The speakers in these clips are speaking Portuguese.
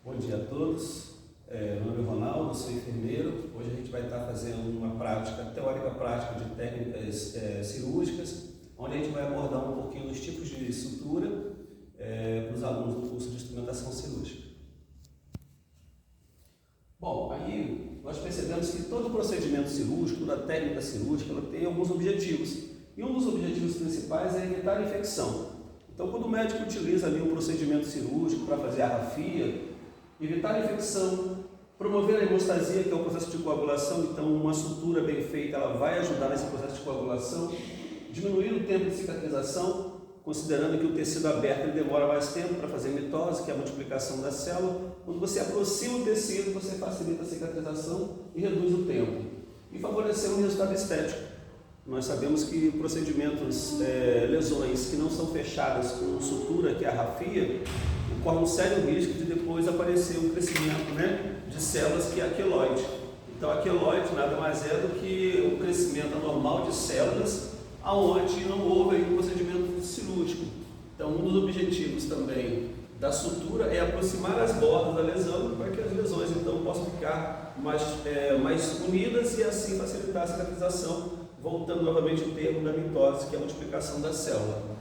Bom dia a todos, meu nome é Ronaldo, sou enfermeiro. Hoje a gente vai estar fazendo uma teórica prática de técnicas cirúrgicas, onde a gente vai abordar um pouquinho dos tipos de sutura para os alunos do curso de instrumentação cirúrgica. Bom, aí nós percebemos que todo procedimento cirúrgico, toda técnica cirúrgica, ela tem alguns objetivos. E um dos objetivos principais é evitar a infecção. Então, quando o médico utiliza ali um procedimento cirúrgico para fazer a rafia, evitar a infecção, promover a hemostasia, que é o processo de coagulação. Então, uma sutura bem feita ela vai ajudar nesse processo de coagulação, diminuir o tempo de cicatrização, considerando que o tecido aberto ele demora mais tempo para fazer mitose, que é a multiplicação da célula. Quando você aproxima o tecido, você facilita a cicatrização e reduz o tempo. E favorecer um resultado estético. Nós sabemos que procedimentos, lesões que não são fechadas com sutura, que é a rafia, corre um sério risco de depois aparecer um crescimento, de células que é a queloide. Então a queloide nada mais é do que o crescimento anormal de células aonde não houve um procedimento cirúrgico. Então um dos objetivos também da sutura é aproximar as bordas da lesão para que as lesões então possam ficar mais unidas e assim facilitar a cicatrização, voltando novamente ao termo da mitose, que é a multiplicação da célula.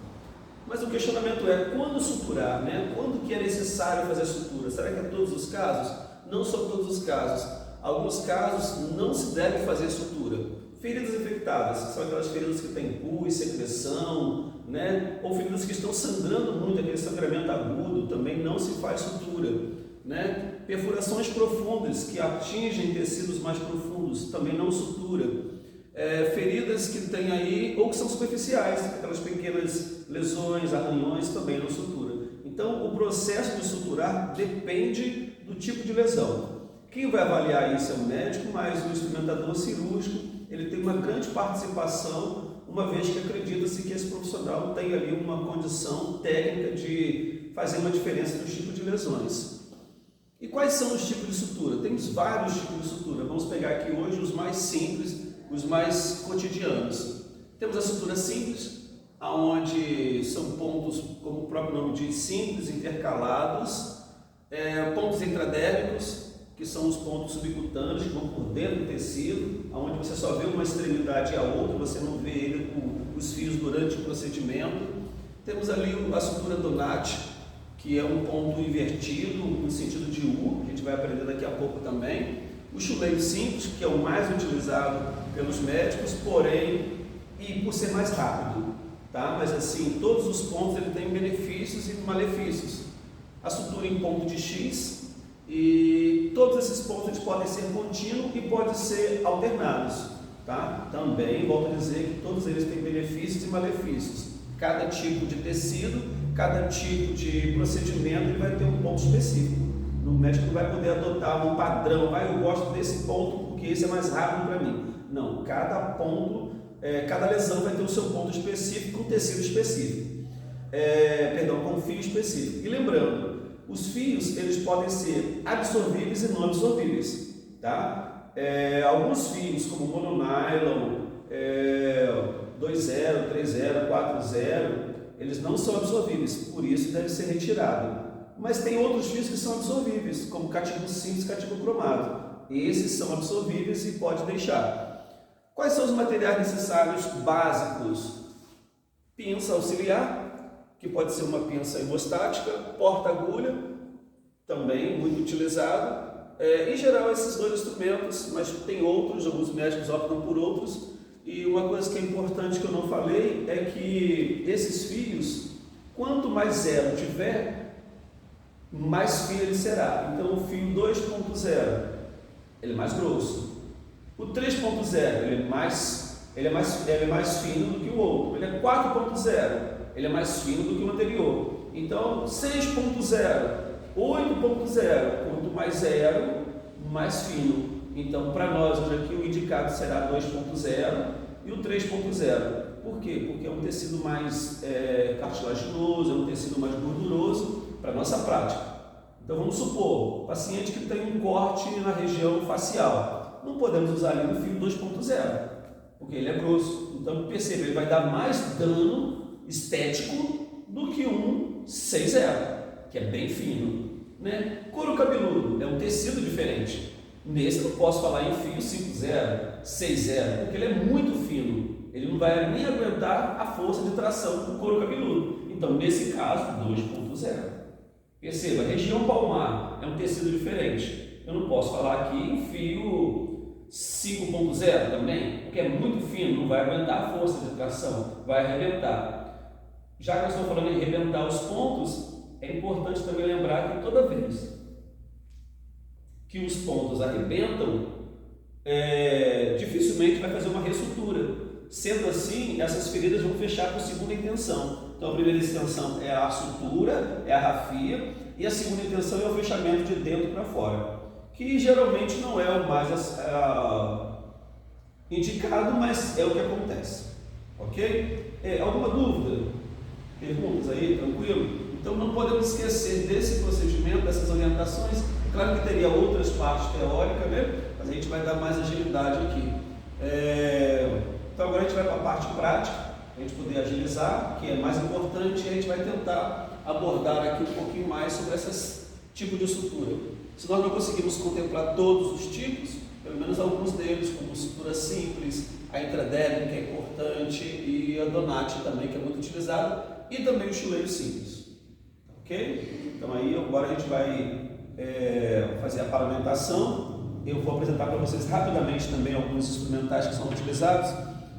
Mas o questionamento é, quando suturar, Quando que é necessário fazer sutura? Será que é todos os casos? Não são todos os casos. Alguns casos não se deve fazer sutura. Feridas infectadas, que são aquelas feridas que têm pus, secreção, Ou feridas que estão sangrando muito, aquele sangramento agudo, também não se faz sutura, Perfurações profundas que atingem tecidos mais profundos, também não sutura. Feridas que tem aí, ou que são superficiais, aquelas pequenas lesões, arranhões, também não sutura. Então, o processo de suturar depende do tipo de lesão. Quem vai avaliar isso é o médico, mas o instrumentador cirúrgico, ele tem uma grande participação, uma vez que acredita-se que esse profissional tem ali uma condição técnica de fazer uma diferença nos tipos de lesões. E quais são os tipos de sutura? Temos vários tipos de sutura. Vamos pegar aqui hoje os mais simples, os mais cotidianos. Temos a sutura simples, onde são pontos, como o próprio nome diz, simples, intercalados, pontos intradérmicos, que são os pontos subcutâneos que vão por dentro do tecido, onde você só vê uma extremidade e a outra, você não vê ele com os fios durante o procedimento. Temos ali a sutura Donati, que é um ponto invertido, no sentido de U, que a gente vai aprender daqui a pouco também. O chuleio simples, que é o mais utilizado pelos médicos, porém, e por ser mais rápido, tá? Mas assim, todos os pontos ele tem benefícios e malefícios. A sutura em ponto de X, e todos esses pontos eles podem ser contínuos e podem ser alternados, tá? Também, volto a dizer que todos eles têm benefícios e malefícios. Cada tipo de tecido, cada tipo de procedimento, ele vai ter um ponto específico. O médico não vai poder adotar um padrão, eu gosto desse ponto porque esse é mais rápido para mim. Não, cada ponto, cada lesão vai ter o seu ponto específico, com tecido específico, com fio específico. E lembrando, os fios eles podem ser absorvíveis e não absorvíveis, tá? Alguns fios, como mononylon, 2,0, 3,0, 4,0, eles não são absorvíveis, por isso deve ser retirado. Mas tem outros fios que são absorvíveis, como cativo simples e cativo cromado. Esses são absorvíveis e pode deixar. Quais são os materiais necessários básicos? Pinça auxiliar, que pode ser uma pinça hemostática, porta-agulha, também muito utilizado. Em geral, esses dois instrumentos, mas tem outros, alguns médicos optam por outros. E uma coisa que é importante que eu não falei é que esses fios, quanto mais zero tiver, mais fino ele será. Então o fio 2.0 ele é mais grosso. O 3.0 ele é mais fino do que o outro. Ele é 4.0, ele é mais fino do que o anterior. Então 6.0, 8.0, quanto mais zero, mais fino. Então para nós hoje aqui o indicado será 2.0 e o 3.0. Por quê? Porque é um tecido mais cartilaginoso, é um tecido mais gorduroso para a nossa prática. Então vamos supor, paciente que tem um corte na região facial, não podemos usar ali no fio 2.0, porque ele é grosso. Então perceba, ele vai dar mais dano estético do que um 6.0, que é bem fino. né? Couro cabeludo é um tecido diferente. Nesse eu não posso falar em fio 5,0, 6,0, porque ele é muito fino. Ele não vai nem aguentar a força de tração do couro cabeludo. Então, nesse caso, 2,0. Perceba, região palmar é um tecido diferente. Eu não posso falar aqui em fio 5,0 também, porque é muito fino, não vai aguentar a força de tração, vai arrebentar. Já que nós estamos falando em arrebentar os pontos, é importante também lembrar que toda vez que os pontos arrebentam, dificilmente vai fazer uma ressutura. Sendo assim, essas feridas vão fechar com segunda intenção. Então, a primeira intenção é a sutura, é a rafia, e a segunda intenção é o fechamento de dentro para fora, que geralmente não é o mais indicado, mas é o que acontece. Ok? Alguma dúvida? Perguntas aí? Tranquilo? Então, não podemos esquecer desse procedimento, dessas orientações. Claro que teria outras partes teóricas, né? Mas a gente vai dar mais agilidade aqui. Então, agora a gente vai para a parte prática, a gente poder agilizar, que é mais importante, e a gente vai tentar abordar aqui um pouquinho mais sobre esses tipos de sutura. Se nós não conseguimos contemplar todos os tipos, pelo menos alguns deles, como sutura simples, a intradérmica, que é importante, e a Donati também, que é muito utilizada, e também o chuleiro simples. Ok? Então aí agora a gente vai fazer a paramentação. Eu vou apresentar para vocês rapidamente também alguns instrumentais que são utilizados.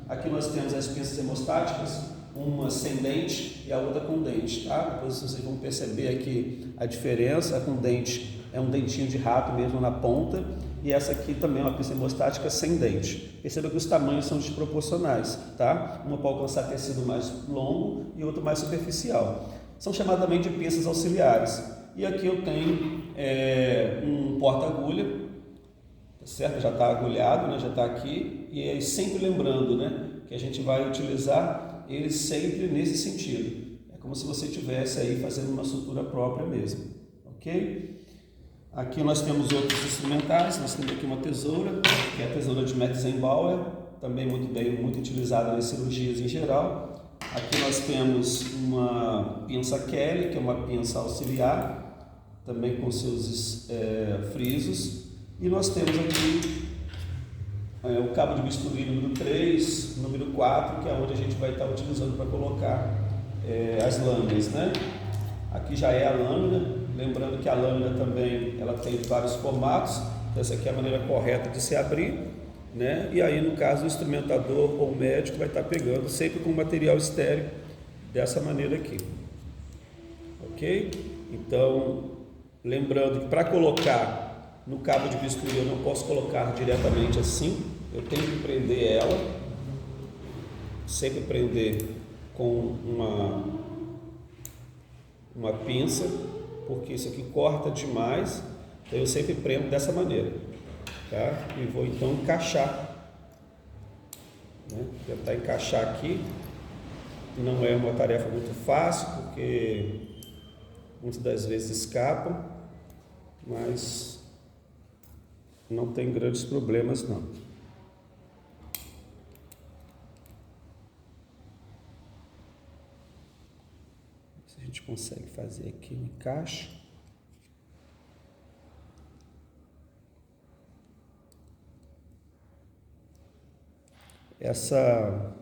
Aqui nós temos as pinças hemostáticas, uma sem dente e a outra com dente, tá? Depois vocês vão perceber aqui a diferença. A com dente é um dentinho de rato mesmo na ponta, e essa aqui também é uma pinça hemostática sem dente. Perceba que os tamanhos são desproporcionais, tá? Uma para alcançar tecido mais longo e outra mais superficial. São chamadas também de pinças auxiliares. E aqui eu tenho um porta-agulha, certo? Já está agulhado, né? Já está aqui, e aí sempre lembrando, né, que a gente vai utilizar ele sempre nesse sentido. É como se você estivesse aí fazendo uma sutura própria mesmo, ok? Aqui nós temos outros instrumentais. Nós temos aqui uma tesoura, que é a tesoura de Metzenbauer, também muito utilizada nas cirurgias em geral. Aqui nós temos uma pinça Kelly, que é uma pinça auxiliar, também com seus frisos. E nós temos aqui o cabo de bisturi número 3, número 4, que é onde a gente vai estar utilizando para colocar as lâminas, né? Aqui já é a lâmina, lembrando que a lâmina também ela tem vários formatos. Então essa aqui é a maneira correta de se abrir, né? E aí, no caso, o instrumentador ou o médico vai estar pegando sempre com material estéril, dessa maneira aqui, ok? Então, lembrando que para colocar no cabo de bisturi eu não posso colocar diretamente assim, eu tenho que prender ela, sempre prender com uma pinça, porque isso aqui corta demais, então eu sempre prendo dessa maneira, tá? E vou então encaixar, né? Tentar encaixar aqui. Não é uma tarefa muito fácil, porque muitas das vezes escapam, mas não tem grandes problemas não. Se a gente consegue fazer aqui um encaixe. Essa